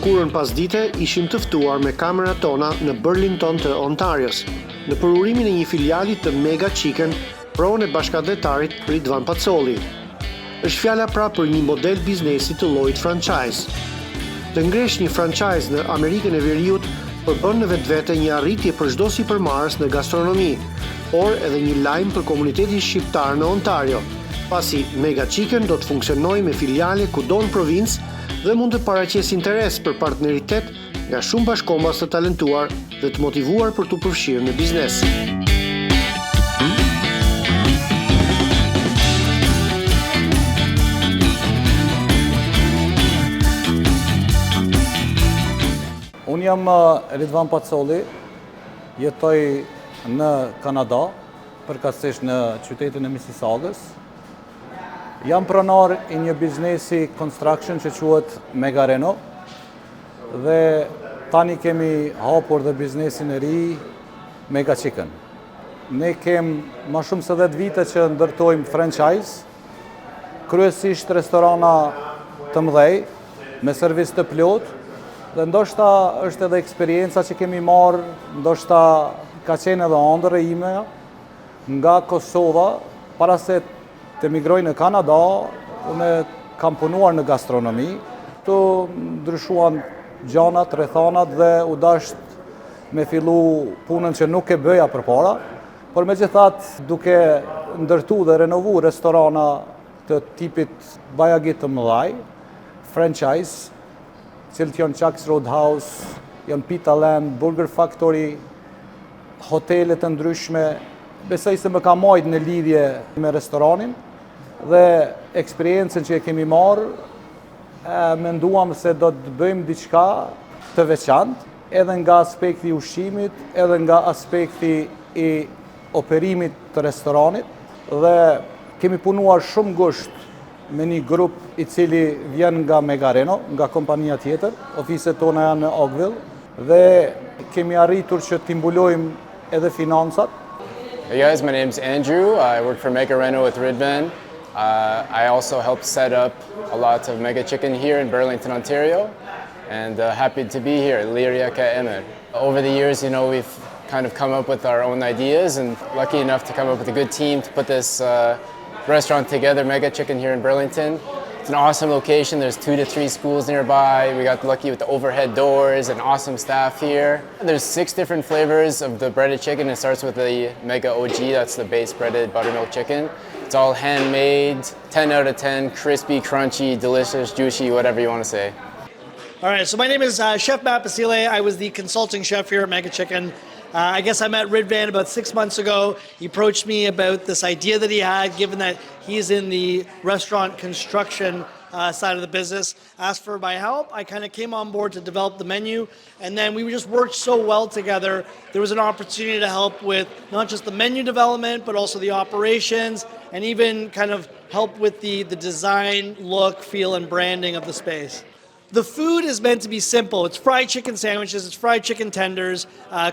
mërkurën pasdite ishim të ftuar me kamerat tona në Burlington të Ontarios, në përurimin e një filiali të Mega Chicken, pronë e bashkëdhetarit Ridvan Pacolli. Është fjala pra për një model biznesi të llojit franchise. Të ngresh një franchise në Amerikën e Veriut përbën në vetvete një arritje për çdo sipërmarrës në gastronomi, por edhe një lajm për komunitetin shqiptar në Ontario, pasi Mega Chicken do të funksionojë me filiale kudo në provincë dhe mund të paraqesë interes për partneritet nga shumë bashkombas të talentuar dhe të motivuar për t'u përfshirë në biznes. Unë jam Ridvan Pacolli, jetoj në Kanada, përkatësisht në qytetin e Mississaugas. Jam pronar i një biznesi construction që quhet Mega Reno dhe tani kemi hapur dhe biznesin e ri Mega Chicken. Ne kem më shumë se 10 vite që ndërtojmë franchise, kryesisht restorana të mëdhej me servis të plot dhe ndoshta është edhe eksperienca që kemi marrë, ndoshta ka qenë edhe ëndër e ime nga Kosova para se të emigroj në Kanada, unë kam punuar në gastronomi, të ndryshuan gjanat, rrethanat dhe u dasht me fillu punën që nuk e bëja përpara, por megjithatë duke ndërtu dhe renovu restorana të tipit bajagit të mëdhaj, franchise, cilët janë Chuck's Roadhouse, janë Pita Land, Burger Factory, hotelet të ndryshme, besoj se më ka marrë në lidhje me restoranin, dhe eksperiencën që e kemi marrë, menduam se do të bëjmë diçka të veçantë, edhe nga aspekti i ushqimit, edhe nga aspekti i operimit të restoranit, dhe kemi punuar shumë ngusht me një grup i cili vjen nga Mega Reno, nga kompania tjetër, ofiset tona janë në Oakville, dhe kemi arritur që t'imbulojmë edhe financat. Hey guys, my name's Andrew. I work for Mega Reno with Ridvan. I also helped set up a lot of Mega Chicken here in Burlington, Ontario, and happy to be here, Liria Ka Emir. Over the years, we've kind of come up with our own ideas and lucky enough to come up with a good team to put this restaurant together, Mega Chicken here in Burlington. It's an awesome location. There's 2 to 3 schools nearby. We got lucky with the overhead doors and awesome staff here. There's 6 different flavors of the breaded chicken. It starts with the Mega OG, that's the base breaded buttermilk chicken. It's all handmade, 10 out of 10, crispy, crunchy, delicious, juicy, whatever you want to say. All right, so my name is Chef Matt Basile. I was the consulting chef here at Mega Chicken. I guess I met Ridvan about 6 months ago. He approached me about this idea that he had, given that he's in the restaurant construction side of the business, asked for my help. I kind of came on board to develop the menu, and then we just worked so well together. There was an opportunity to help with not just the menu development, but also the operations, and even kind of help with the design, look, feel, and branding of the space. The food is meant to be simple. It's fried chicken sandwiches, it's fried chicken tenders,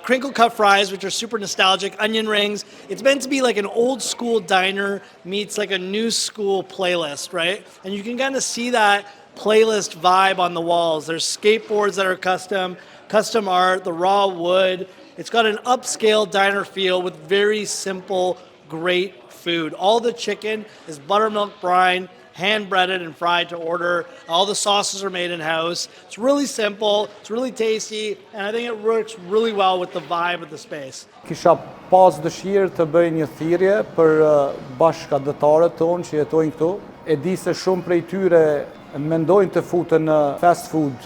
crinkle cut fries, which are super nostalgic, onion rings. It's meant to be like an old school diner meets like a new school playlist, right? And you can kind of see that playlist vibe on the walls. There's skateboards that are custom art, the raw wood. It's got an upscale diner feel with very simple, great food. All the chicken is buttermilk brine, hand-breaded and fried to order. All the sauces are made in-house. It's really simple, it's really tasty, and I think it works really well with the vibe of the space. Kisha pas dëshirë të bëj një thirrje për bashkëdhëtarët tonë që jetojnë këtu. E di se shumë prej tyre mendojnë të futen në fast food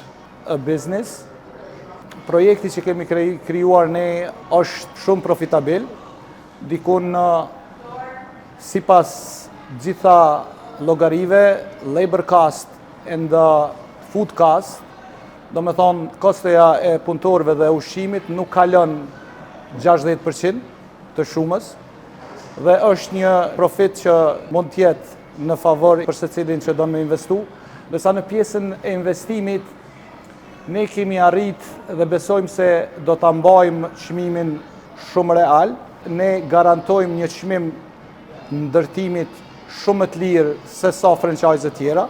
business. Projekti që kemi krijuar ne është shumë profitabil. Dikun sipas gjitha llogarive, labor cost and food cost, do me thonë kosteja e punëtorëve dhe ushqimit nuk kalon 60% të shumës dhe është një profit që mund tjetë në favor për secilin që do me investu. Desa në pjesën e investimit ne kemi arrit dhe besojmë se do ta mbajmë çmimin shumë real. Ne garantojmë një çmim ndërtimit shumë të lirë se sa franchise tjera,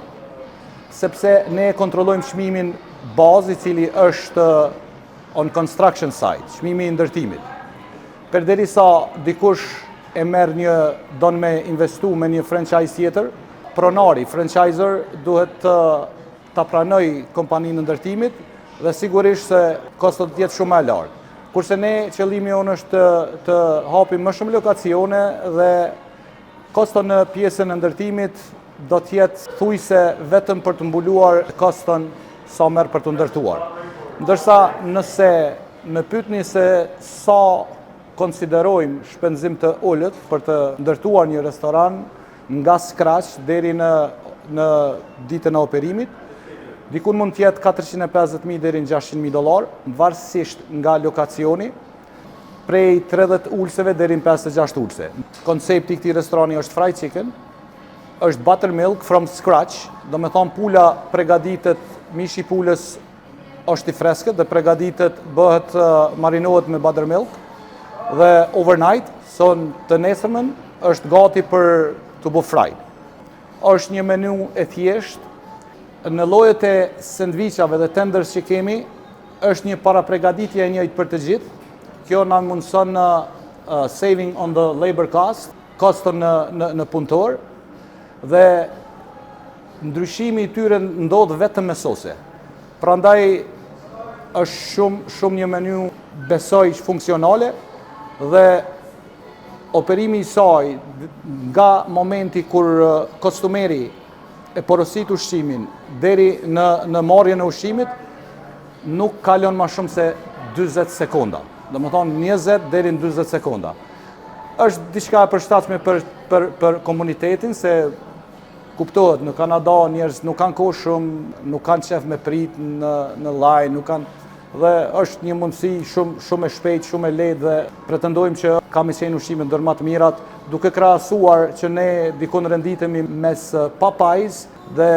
sepse ne kontrollojmë çmimin bazë i cili është on construction site, çmimi i ndërtimit. Përderisa dikush e merr don me investu me një franchise tjetër, pronari, franchiser duhet ta pranoj kompaninë e ndërtimit dhe sigurisht se kostot të jetë shumë më lartë. Kurse ne qëllimi jonë është të hapim më shumë lokacione dhe kosto në pjesën e ndërtimit do të jetë thujse vetëm për të mbuluar koston sa merr për të ndërtuar. Ndërsa nëse më pyetni se sa konsiderojmë shpenzim të ulët për të ndërtuar një restoran nga scratch deri në ditën e operimit, dikun mund të jetë 450.000 deri në $600.000, varësisht nga lokacioni, prej 30 ulseve deri në 56 ulse. Koncepti i këtij restorani është fried chicken, është buttermilk from scratch, do me thonë pula përgatitet, mishi i pulës është i freskët dhe përgatitet, bëhet marinohet me buttermilk dhe overnight, son të nesërmen, është gati për të bu fried. Është një menu e thjeshtë. Në llojet e sandviçave dhe tenders që kemi, është një parapregaditje e njëjtë për të gjithë. Kjo na mundson saving on the labor cost, koston në punëtor, dhe ndryshimi i tyre ndodh vetëm me sose. Prandaj është shumë një menu besoj funksionale dhe operimi i saj nga momenti kur kostumeri e porosit ushqimin deri në marrjen e ushqimit nuk kalon më shumë se 40 sekonda. Do të thonë 20 deri në 40 sekonda. Është diçka e përshtatshme për komunitetin se kuptohet, në Kanada njerëz nuk kanë kohë shumë, nuk kanë qef me prit në line, nuk kanë dhe është një mundësi shumë e shpejtë, shumë e lehtë dhe pretendojmë që kami qenë ushqime ndër më të mirat, duke krahasuar që ne dikon renditemi mes Popeyes dhe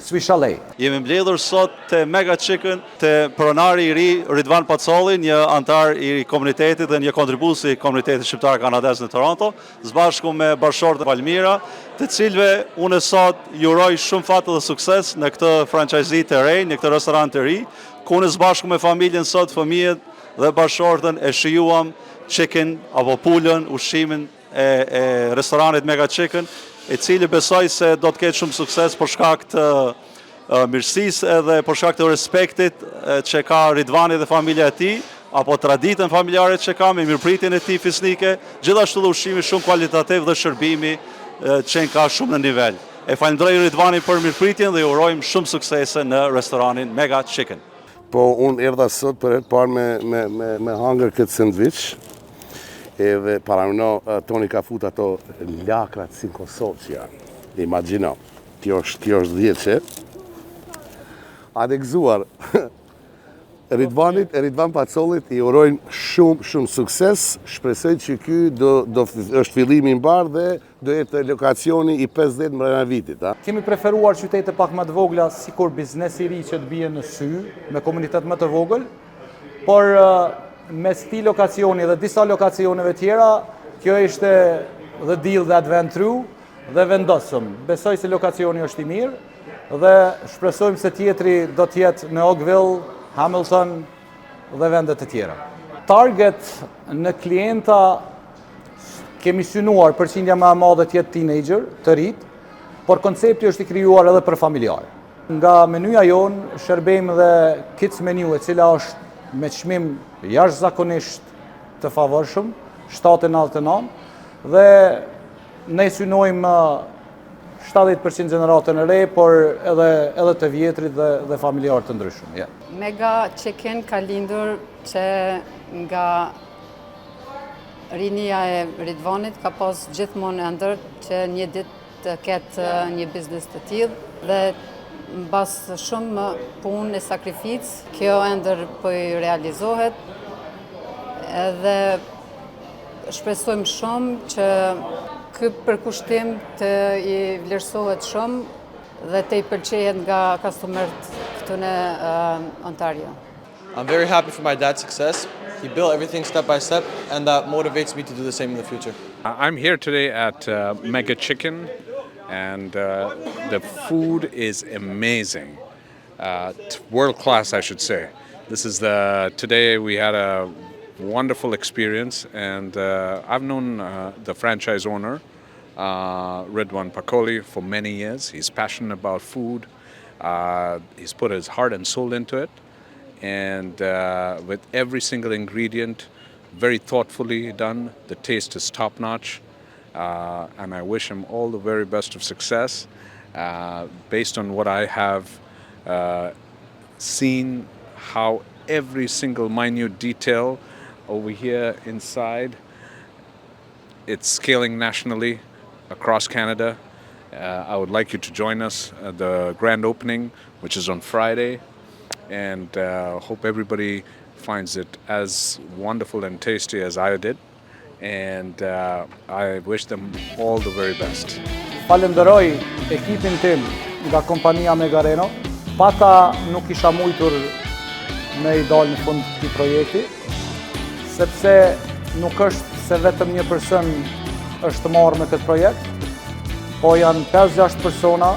Swiss Chalet. Jemi mbledhur sot te Mega Chicken, te pronari i ri Ridvan Pacolli, një antar i komunitetit dhe një kontribues i komunitetit shqiptar kanadez në Toronto, së bashku me bashkëshortët e Palmira, të cilëve unë sot ju uroj shumë fat dhe sukses në këtë franchise të re, në këtë restoran të ri, ku unë së bashku me familjen sot, fëmijët dhe bashkëshortën e shijuam chicken apo pulën, ushqimin e restoranit Mega Chicken, e cili besoj se do të ketë shumë sukses për shkak të mirësisë edhe për shkak të respektit që ka Ridvani dhe familja e tij, apo traditën familjare që ka me mirëpritjen e tij fisnike, gjithashtu dhe ushqimi shumë kualitativ dhe shërbimi që ka shumë në nivel. E falenderoj Ridvani për mirëpritjen dhe ju urojmë shumë suksese në restoranin Mega Chicken. Po unë erdha sot për herë parë me hangër këtë sandwich. Edhe paramino Toni ka fut ato lakrat si në Kosovë që janë. Imagjino, kjo është dhjetë. Atë gëzuar Ridvan Pacollit i urojnë shumë sukses. Shpresoj që ky është fillimi i mbar dhe do jetë lokacioni i 50 mbrëmja vitit. Kemi preferuar qytete pak më të vogla, sikur biznesi i ri që të bie në sy, me komunitet më të vogël, por mes këtij lokacioni dhe disa lokacioneve tjera, kjo ishte the deal that went through dhe vendosëm. Besoj se lokacioni është i mirë dhe shpresojmë se tjetri do të jetë në Oakville, Hamilton dhe vendet e tjera. Target në klienta kemi synuar përqindja më e madhe të jetë teenager, të rit, por koncepti është i krijuar edhe për familjar. Nga menuja jonë shërbejmë dhe kids menu, e cila është me çmim jashtëzakonisht të favorshëm, 7.99, dhe ne synojmë 70% gjeneratën e re, por edhe të vjetrit dhe familjar të ndryshëm. Yeah. Mega Chicken ka lindur që nga rinia e Ridvanit ka pas gjithmonë ëndër që një ditë të ketë një biznes të tillë dhe mbas shumë punë e sakrificë, kjo ëndër po i realizohet edhe shpresojmë shumë që ky përkushtim të i vlerësohet shumë dhe të i pëlqejet nga customerët këtu në Ontario. I'm very happy for my dad's success. He built everything step by step, and that motivates me to do the same in the future. I'm here today at Mega Chicken, and the food is amazing. world class, I should say. Today we had a wonderful experience, and I've known the franchise owner, Ridwan Pakoli, for many years. He's passionate about food. He's put his heart and soul into it, and with every single ingredient, very thoughtfully done. The taste is top-notch, and I wish him all the very best of success. Based on what I have seen, how every single minute detail over here inside, it's scaling nationally across Canada. I would like you to join us at the grand opening, which is on Friday, and hope everybody finds it as wonderful and tasty as I did, and I wish them all the very best. Falenderoj ekipin tim nga kompania Megareno. Pata nuk isha mujtur me I dalë në fund të këtij projekti, sepse nuk është se vetëm një person është marrë me këtë projekt, po janë 5-6 persona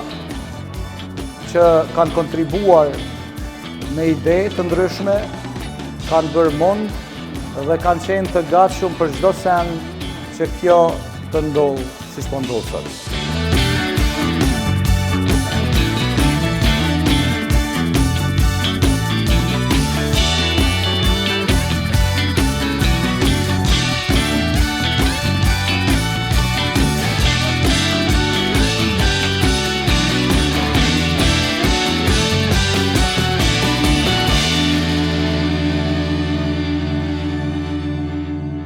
që kanë kontribuar me ide të ndryshme, kanë bërë mund dhe kanë qenë të gatshëm për çdo sen që kjo të ndodhë siç po ndodh sot.